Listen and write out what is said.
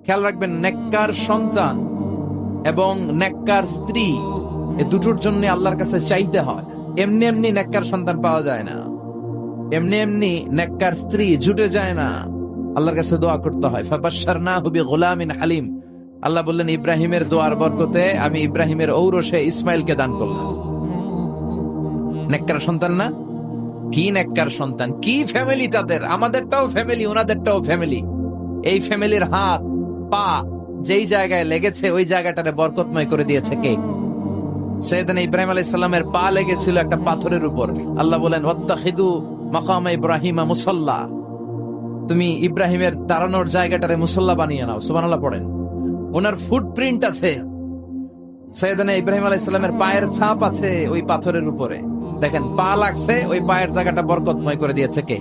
খেয়াল রাখবেন, নেককার সন্তান এবং নেককার স্ত্রী, এ দুটোর জন্য আল্লাহর কাছে চাইতে হয়। এমনি এমনি নেককার সন্তান পাওয়া যায় না, এমনি এমনি নেককার স্ত্রী জুটে যায় না। আল্লাহর কাছে দোয়া করতে হয়। ফাবাশশারনাহু বিগুলামিন হালিম। আল্লাহ বললেন, ইব্রাহিমের দোয়ার বরকতে আমি ইব্রাহিমের ঔরসে ইসমাইলকে দান করলাম। নেককার সন্তান না? কি নেককার সন্তান, কি ফ্যামিলি তাদের! আমাদেরটাও ফ্যামিলি, ওনাদেরটাও ফ্যামিলি। এই ফ্যামিলির হাত পা যেই জায়গায় লেগেছে ওই জায়গাটারে বরকতময় করে দিয়েছে কে? সাইয়েদনা ইব্রাহিম আলাইহিস সালামের পা লেগেছিল একটা পাথরের উপর। আল্লাহ বলেন, ওয়াত্তাখিযু মাকাম ইব্রাহিমা মুসাল্লা। তুমি ইব্রাহিমের দাঁড়ানোর জায়গাটারে মুসাল্লা বানিয়ে নাও। সুবহানাল্লাহ পড়েন। ওনার ফুটপ্রিন্ট আছে, সাইয়েদনা ইব্রাহিম আলাইহিস সালামের পায়ের ছাপ আছে ওই পাথরের উপরে। দেখেন, পা লাগছে, ওই পায়ের জায়গাটা বরকতময় করে দিয়েছে কে?